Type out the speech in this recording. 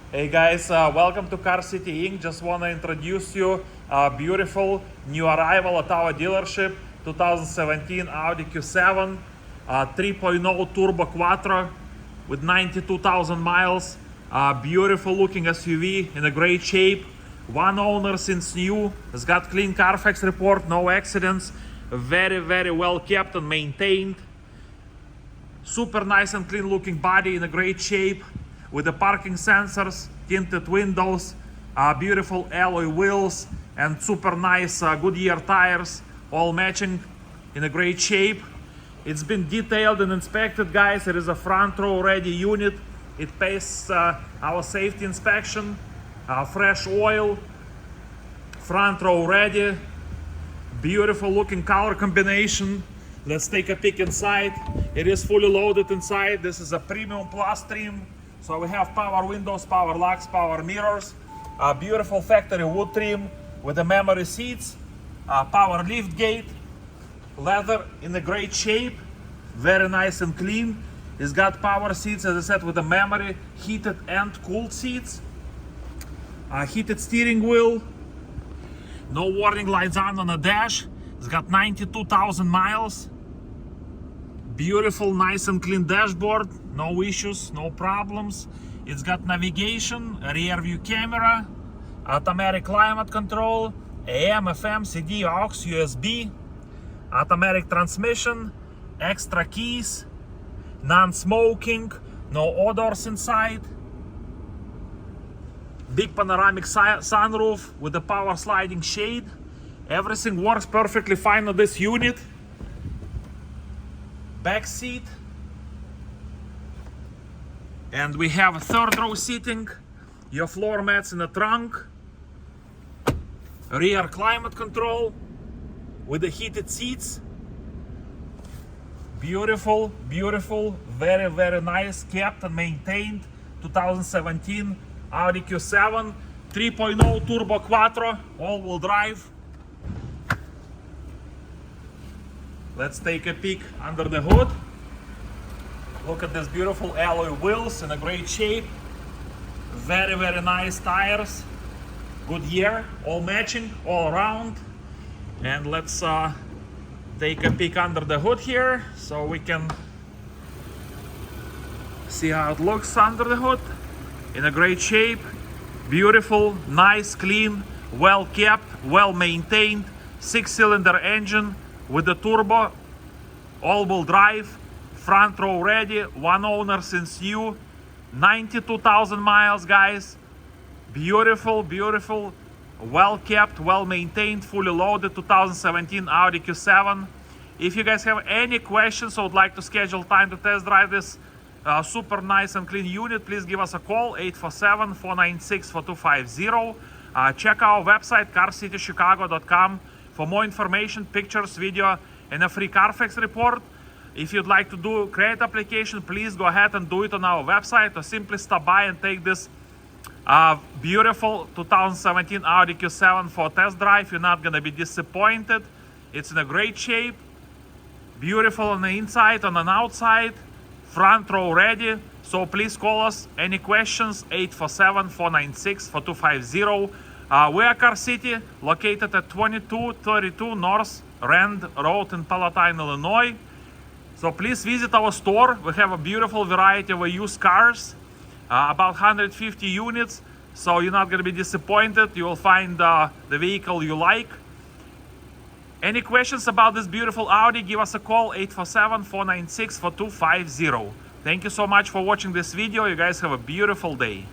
Hey guys, welcome to Car City Inc. Just want to introduce you a beautiful new arrival at our dealership, 2017 Audi Q7, 3.0 Turbo Quattro with 92,000 miles. Beautiful looking SUV in a great shape. One owner since new. It's got clean Carfax report, no accidents. Very well kept and maintained. Super nice and clean looking body in a great shape with the parking sensors, tinted windows, beautiful alloy wheels, and super nice Goodyear tires, all matching in a great shape. It's been detailed and inspected, guys. It is a front row ready unit. It passes our safety inspection, fresh oil, front row ready, beautiful looking color combination. Let's take a peek inside. It is fully loaded inside. This is a premium plus trim. So we have power windows, power locks, power mirrors, a beautiful factory wood trim with the memory seats, power lift gate, leather in a great shape, very nice and clean. It's got power seats, as I said, with the memory, heated and cooled seats, heated steering wheel, no warning lights on the dash. It's got 92,000 miles. Beautiful, nice and clean dashboard, no issues, no problems. It's got navigation, a rear view camera, automatic climate control, AM, FM, CD, aux, USB, automatic transmission, extra keys, non-smoking, no odors inside, big panoramic sunroof with the power sliding shade. Everything works perfectly fine on this unit. Back seat, and we have a third row seating, your floor mats in the trunk, rear climate control with the heated seats. Beautiful, very nice, kept and maintained 2017 Audi Q7 3.0 Turbo Quattro all-wheel drive. Let's take a peek under the hood. Look at this beautiful alloy wheels in a great shape. Very nice tires. Goodyear, all matching, all around. And let's take a peek under the hood here so we can see how it looks under the hood. In a great shape. Beautiful, nice, clean, well kept, well maintained. 6-cylinder engine with the turbo, all-wheel drive, front row ready, one owner since new, 92,000 miles, guys. Beautiful, well kept, well maintained, fully loaded 2017 Audi Q7. If you guys have any questions or would like to schedule time to test drive this super nice and clean unit, please give us a call, 847-496-4250. Check our website, carcitychicago.com. for more information, pictures, video, and a free Carfax report. If you'd like to create application, please go ahead and do it on our website, or simply stop by and take this beautiful 2017 Audi Q7 for a test drive. You're not gonna be disappointed. It's in a great shape, beautiful on the inside, on the outside, front row ready. So please call us. Any questions, 847-496-4250. We are Car City, located at 2232 North Rand Road in Palatine, Illinois. So please visit our store. We have a beautiful variety of used cars, about 150 units. So you're not going to be disappointed. You will find the vehicle you like. Any questions about this beautiful Audi, give us a call, 847-496-4250. Thank you so much for watching this video. You guys have a beautiful day.